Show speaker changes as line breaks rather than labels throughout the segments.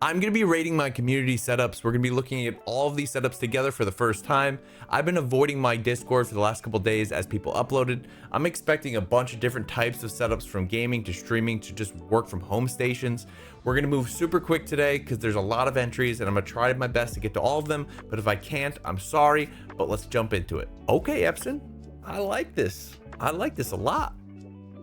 I'm going to be rating my community setups. We're going to be looking at all of these setups together for the first time. I've been avoiding my Discord for the last couple days as people uploaded. I'm expecting a bunch of different types of setups, from gaming to streaming to just work from home stations. We're going to move super quick today because there's a lot of entries and I'm going to try my best to get to all of them. But if I can't, I'm sorry, but let's jump into it. Okay, Epson, I like this. I like this a lot.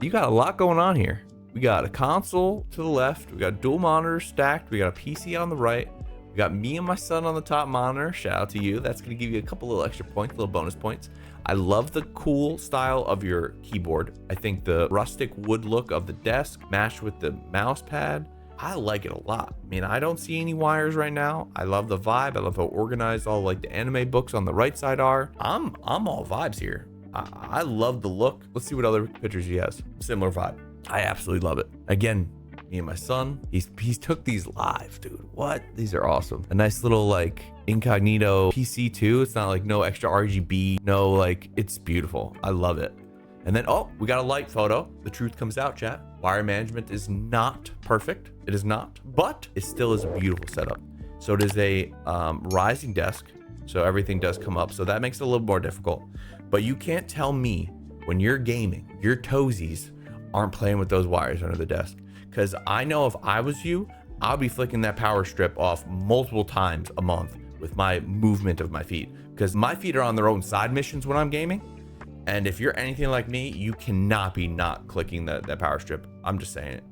You got a lot going on here. We got a console to the left, we got dual monitors stacked, we got a PC on the right, we got me and my son on the top monitor. Shout out to you. That's going to give you a couple little extra points, little bonus points. I love the cool style of your keyboard. I think the rustic wood look of the desk matched with the mouse pad, I like it a lot. I mean, I don't see any wires right now. I love the vibe. I love how organized all like the anime books on the right side are. I'm all vibes here. I love the look. Let's see what other pictures he has. Similar vibe. I absolutely love it. Again, me and my son, he's took these live, dude. What? These are awesome. A nice little like incognito PC too. It's not like no extra RGB, no, like, it's beautiful. I love it. And then, oh, we got a light photo. The truth comes out, chat. Wire management is not perfect. It is not, but it still is a beautiful setup. So it is a rising desk. So everything does come up. So that makes it a little more difficult. But you can't tell me when you're gaming, your toesies aren't playing with those wires under the desk. Because I know if I was you, I'll be flicking that power strip off multiple times a month with my movement of my feet. Because my feet are on their own side missions when I'm gaming. And if you're anything like me, you cannot be not clicking that power strip. I'm just saying it.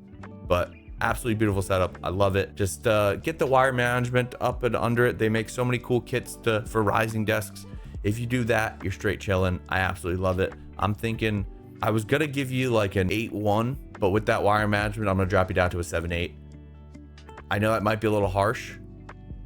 But absolutely beautiful setup. I love it. Just get the wire management up and under it. They make so many cool kits for rising desks. If you do that, you're straight chilling. I absolutely love it. I'm thinking I was gonna give you like an 8-1, but with that wire management, I'm gonna drop you down to a 7-8. I know that might be a little harsh,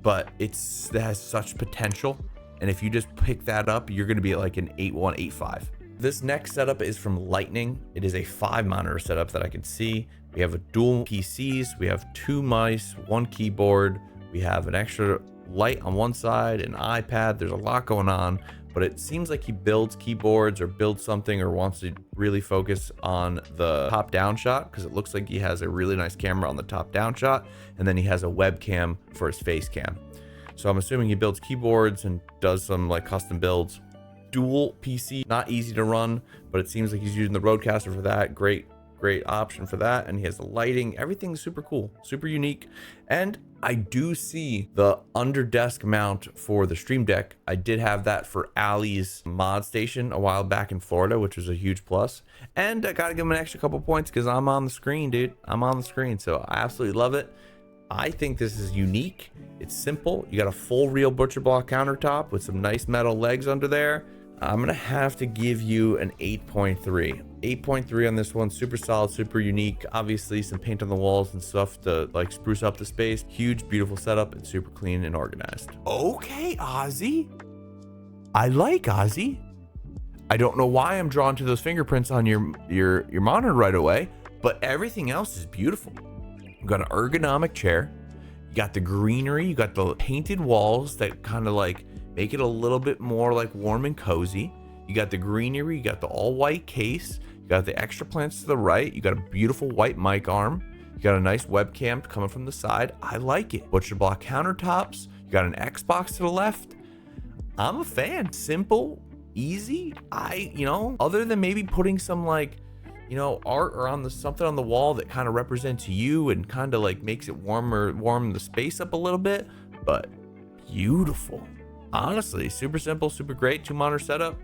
but it has such potential. And if you just pick that up, you're gonna be at like an 8-1, 8-5. This next setup is from Lightning. It is a 5-monitor setup that I can see. We have a dual PCs, we have 2 mice, 1 keyboard, we have an extra light on one side, an iPad. There's a lot going on, but it seems like he builds keyboards or builds something or wants to really focus on the top down shot, because it looks like he has a really nice camera on the top down shot, and then he has a webcam for his face cam. So I'm assuming he builds keyboards and does some like custom builds. Dual PC, not easy to run, but it seems like he's using the Rodecaster for that. Great option for that. And he has the lighting. Everything's super cool, super unique. And I do see the under desk mount for the Stream Deck. I did have that for Ali's mod station a while back in Florida, which was a huge plus. And I gotta give him an extra couple points because I'm on the screen, dude. I'm on the screen, so I absolutely love it. I think this is unique. It's simple. You got a full real butcher block countertop with some nice metal legs under there. I'm gonna have to give you an 8.3. 8.3 on this one. Super solid, super unique. Obviously some paint on the walls and stuff to like spruce up the space. Huge, beautiful setup and super clean and organized. Okay, Ozzy. I like Ozzy. I don't know why I'm drawn to those fingerprints on your monitor right away, but everything else is beautiful. You've got an ergonomic chair. You got the greenery. You got the painted walls that kind of like make it a little bit more like warm and cozy. You got the greenery, you got the all white case, you got the extra plants to the right, you got a beautiful white mic arm, you got a nice webcam coming from the side. I like it. Butcher block countertops, you got an Xbox to the left. I'm a fan. Simple, easy. Other than maybe putting some like, art or on something on the wall that kind of represents you and kind of like makes it warm the space up a little bit, but beautiful. Honestly, super simple, super great. 2-monitor setup.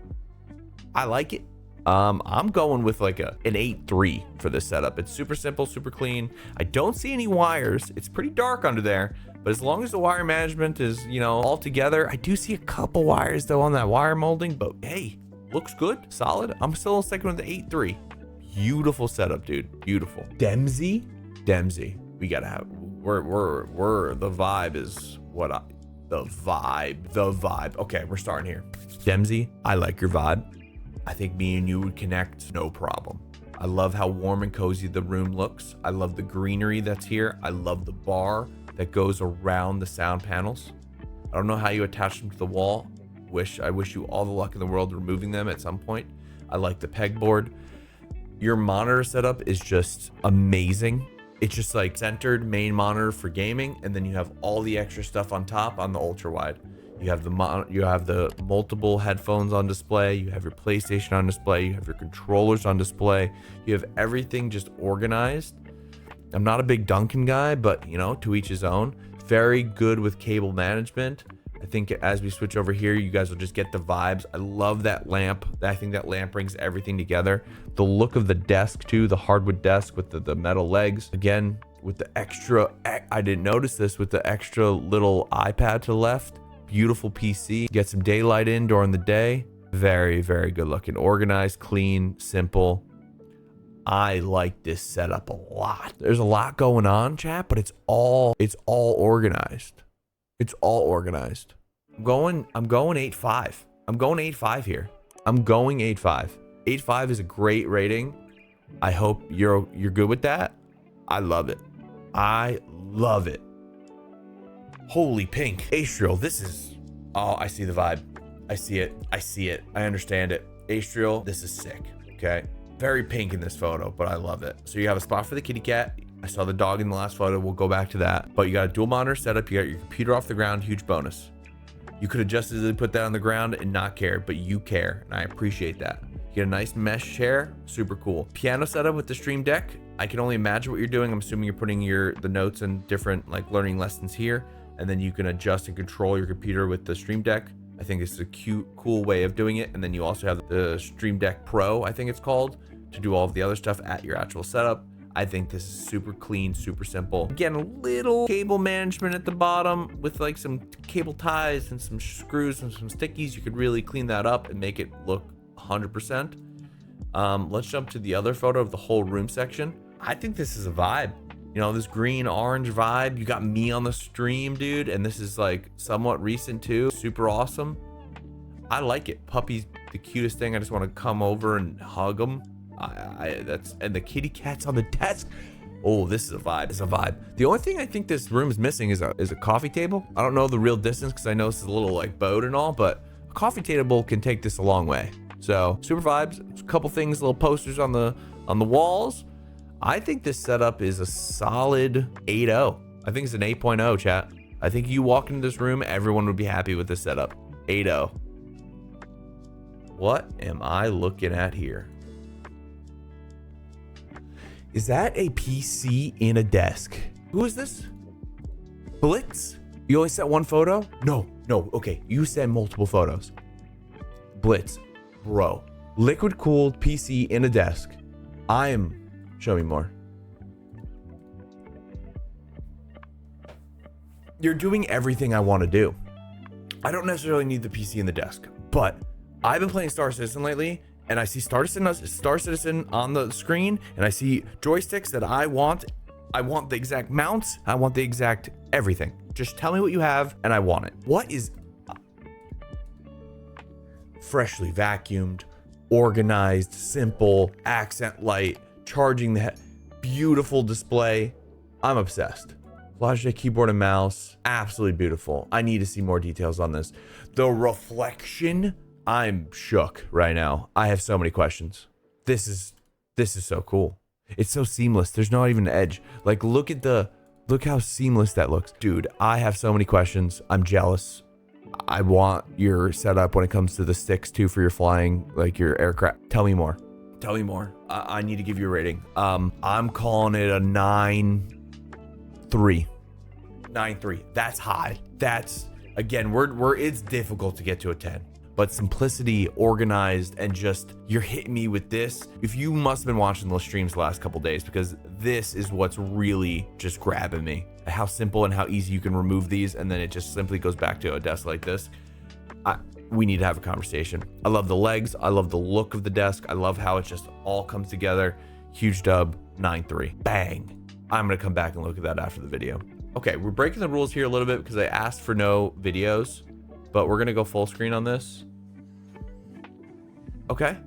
I like it. I'm going with like an 8.3 for this setup. It's super simple, super clean. I don't see any wires. It's pretty dark under there, but as long as the wire management is, all together. I do see a couple wires though on that wire molding, but hey, looks good, solid. I'm still sticking with the 8.3. Beautiful setup, dude. Beautiful. Dempsey. We gotta have. We're the vibe is what the vibe. Okay, we're starting here. Dempsey, I like your vibe. I think me and you would connect, no problem. I love how warm and cozy the room looks. I love the greenery that's here. I love the bar that goes around the sound panels. I don't know how you attach them to the wall. I wish you all the luck in the world removing them at some point. I like the pegboard. Your monitor setup is just amazing. It's just like centered main monitor for gaming, and then you have all the extra stuff on top on the ultra wide. You have the multiple headphones on display, you have your PlayStation on display, you have your controllers on display, you have everything just organized. I'm not a big Duncan guy, but you know, to each his own. Very good with cable management. I think as we switch over here, you guys will just get the vibes. I love that lamp. I think that lamp brings everything together. The look of the desk too, the hardwood desk with the metal legs. Again, with the extra, I didn't notice this, with the extra little iPad to the left. Beautiful PC. Get some daylight in during the day. Very, very good looking. Organized, clean, simple. I like this setup a lot. There's a lot going on, chat, but it's all organized. It's all organized. I'm going 8.5. I'm going 8.5 here. I'm going 8.5. 8.5 is a great rating. I hope you're good with that. I love it. I love it. Holy pink. Astrial, this is, oh, I see the vibe. I see it. I see it. I understand it. Astrial, this is sick. Okay. Very pink in this photo, but I love it. So you have a spot for the kitty cat. I saw the dog in the last photo. We'll go back to that. But you got a dual monitor setup. You got your computer off the ground. Huge bonus. You could have just as easily put that on the ground and not care, but you care, and I appreciate that. You get a nice mesh chair. Super cool. Piano setup with the Stream Deck. I can only imagine what you're doing. I'm assuming you're putting the notes and different like learning lessons here, and then you can adjust and control your computer with the Stream Deck. I think this is a cute, cool way of doing it. And then you also have the Stream Deck Pro, I think it's called, to do all of the other stuff at your actual setup. I think this is super clean, super simple. Again, a little cable management at the bottom with like some cable ties and some screws and some stickies. You could really clean that up and make it look 100%. Let's jump to the other photo of the whole room section. I think this is a vibe. You know, this green orange vibe. You got me on the stream, dude, and this is like somewhat recent too. Super awesome. I like it. Puppy's the cutest thing. I just want to come over and hug him. And the kitty cat's on the desk. Oh, this is a vibe. It's a vibe. The only thing I think this room is missing is a coffee table. I don't know the real distance because I know this is a little like bowed and all, but a coffee table can take this a long way. So super vibes. A couple things, little posters on the walls. I think this setup is a solid 8.0. I think it's an 8.0, chat. I think you walk into this room, everyone would be happy with this setup. 8.0. What am I looking at here? Is that a PC in a desk? Who is this? Blitz? You only sent one photo? No. Okay, you sent multiple photos. Blitz, bro. Liquid cooled PC in a desk. Show me more. You're doing everything I want to do. I don't necessarily need the PC in the desk, but I've been playing Star Citizen lately, and I see Star Citizen on the screen, and I see joysticks that I want. I want the exact mounts. I want the exact everything. Just tell me what you have, and I want it. What is freshly vacuumed, organized, simple, accent light, charging the beautiful display. I'm obsessed. Logitech keyboard and mouse, absolutely beautiful. I need to see more details on this. The reflection, I'm shook right now. I have so many questions. This is so cool. It's so seamless. There's not even an edge. Like look how seamless that looks. Dude, I have so many questions. I'm jealous. I want your setup when it comes to the sticks too for your flying, like your aircraft. Tell me more. Tell me more. I need to give you a rating. I'm calling it a 9.3. 9.3. That's high. That's, again, it's difficult to get to a 10. But simplicity, organized, and just you're hitting me with this. If you must have been watching the streams the last couple days, because this is what's really just grabbing me. How simple and how easy you can remove these, and then it just simply goes back to a desk like this. We need to have a conversation. I love the legs. I love the look of the desk. I love how it just all comes together. Huge dub, 9.3. Bang. I'm gonna come back and look at that after the video. Okay, we're breaking the rules here a little bit because I asked for no videos, but we're gonna go full screen on this. Okay.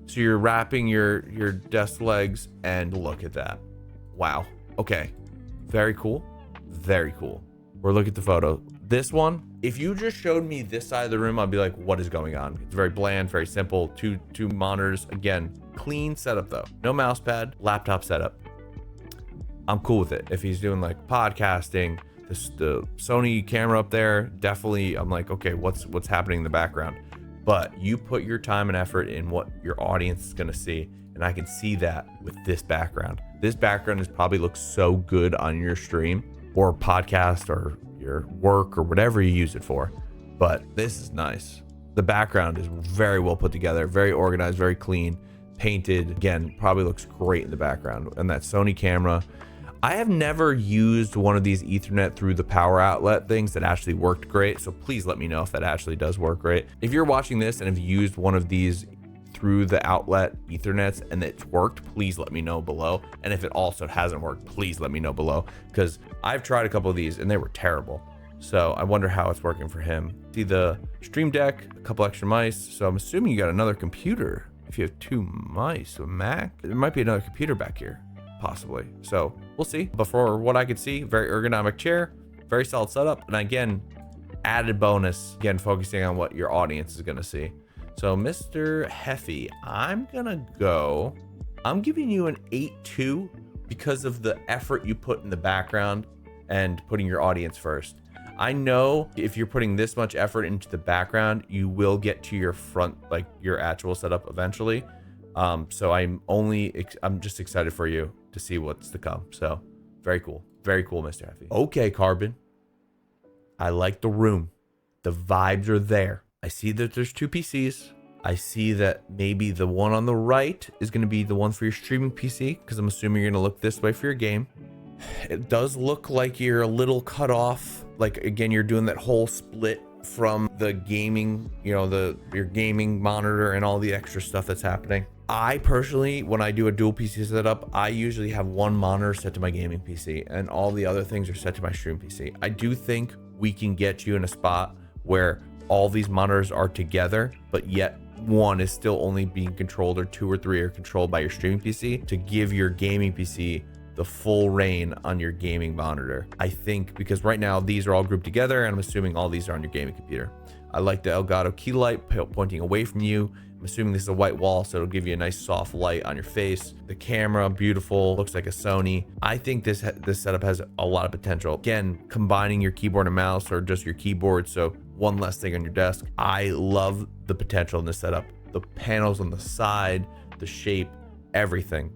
So you're wrapping your desk legs, and look at that. Wow. Okay. Very cool. Very cool. We're looking at the photo. This one, if you just showed me this side of the room, I'd be like, what is going on? It's very bland, very simple. Two monitors. Again, clean setup though. No mouse pad, laptop setup. I'm cool with it. If he's doing like podcasting, the Sony camera up there, definitely I'm like, okay, what's happening in the background? But you put your time and effort in what your audience is going to see, and I can see that with this background. This background is probably looks so good on your stream or podcast or your work or whatever you use it for. But this is nice. The background is very well put together, very organized, very clean, painted. Again, probably looks great in the background. And that Sony camera, I have never used one of these Ethernet through the power outlet things that actually worked great. So please let me know if that actually does work great. If you're watching this and have used one of these through the outlet Ethernets and it's worked, please let me know below. And if it also hasn't worked, please let me know below, because I've tried a couple of these and they were terrible. So I wonder how it's working for him. See the Stream Deck, a couple extra mice. So I'm assuming you got another computer. If you have 2 mice, a Mac, there might be another computer back here, possibly. So we'll see. But for what I could see, very ergonomic chair, very solid setup. And again, added bonus, again, focusing on what your audience is going to see. So Mr. Heffy, I'm giving you an 8.2 because of the effort you put in the background and putting your audience first. I know if you're putting this much effort into the background, you will get to your front, like your actual setup eventually. So I'm just excited for you to see what's to come. So very cool, Mr. Heffy. Okay, Carbon. I like the room. The vibes are there. I see that there's 2 PCs. I see that maybe the one on the right is going to be the one for your streaming PC, because I'm assuming you're going to look this way for your game. It does look like you're a little cut off. Like, again, you're doing that whole split from the gaming, you know, your gaming monitor and all the extra stuff that's happening. I personally, when I do a dual PC setup, I usually have one monitor set to my gaming PC and all the other things are set to my stream PC. I do think we can get you in a spot where all these monitors are together, but yet one is still only being controlled, or 2 or 3 are controlled by your streaming PC, to give your gaming PC the full reign on your gaming monitor. I think because right now these are all grouped together and I'm assuming all these are on your gaming computer. I like the Elgato key light pointing away from you. I'm assuming this is a white wall, so it'll give you a nice soft light on your face. The camera, beautiful, looks like a Sony. I think this setup has a lot of potential. Again, combining your keyboard and mouse, or just your keyboard, so one less thing on your desk. I love the potential in this setup. The panels on the side, the shape, everything.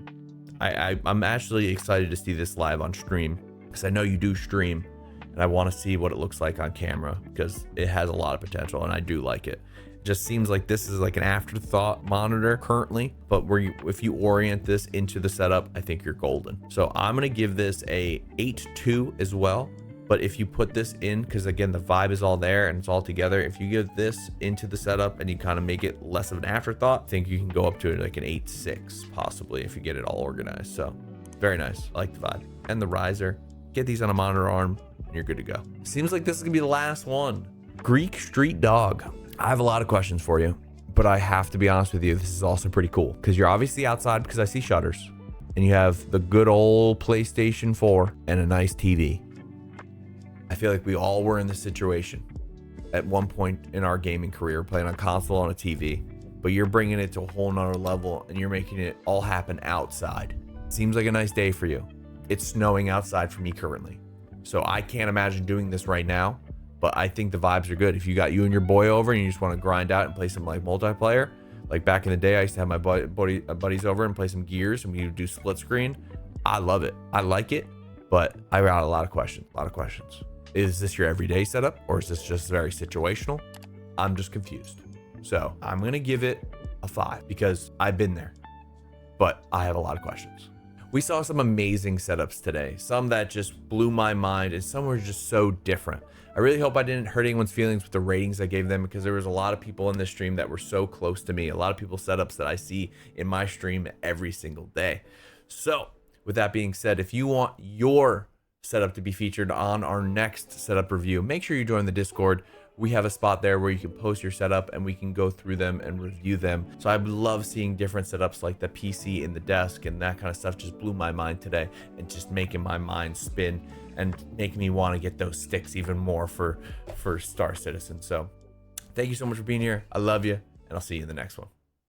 I'm actually excited to see this live on stream, because I know you do stream and I want to see what it looks like on camera, because it has a lot of potential and I do like it. It just seems like this is like an afterthought monitor currently, but if you orient this into the setup, I think you're golden. So I'm going to give this a 8.2 as well. But if you put this in, because again, the vibe is all there and it's all together, if you give this into the setup and you kind of make it less of an afterthought, I think you can go up to like an 8.6 possibly if you get it all organized. So very nice. I like the vibe. And the riser. Get these on a monitor arm and you're good to go. Seems like this is gonna be the last one. Greek Street Dog. I have a lot of questions for you, but I have to be honest with you, this is also pretty cool because you're obviously outside, because I see shutters, and you have the good old PlayStation 4 and a nice TV. I feel like we all were in this situation at one point in our gaming career, playing on console on a TV, but you're bringing it to a whole nother level and you're making it all happen outside. Seems like a nice day for you. It's snowing outside for me currently, so I can't imagine doing this right now, but I think the vibes are good. If you got you and your boy over and you just want to grind out and play some like multiplayer, like back in the day, I used to have my buddies over and play some Gears and we would do split screen. I love it. I like it, but I got a lot of questions. Is this your everyday setup, or is this just very situational? I'm just confused. So I'm going to give it a 5 because I've been there, but I have a lot of questions. We saw some amazing setups today, some that just blew my mind and some were just so different. I really hope I didn't hurt anyone's feelings with the ratings I gave them, because there was a lot of people in this stream that were so close to me. A lot of people's setups that I see in my stream every single day. So with that being said, if you want your setup to be featured on our next setup review, make sure you join the Discord. We have a spot there where you can post your setup and we can go through them and review them. So I love seeing different setups, like the PC and the desk and that kind of stuff. Just blew my mind today and just making my mind spin and making me want to get those sticks even more for Star Citizen. So thank you so much for being here. I love you, and I'll see you in the next one.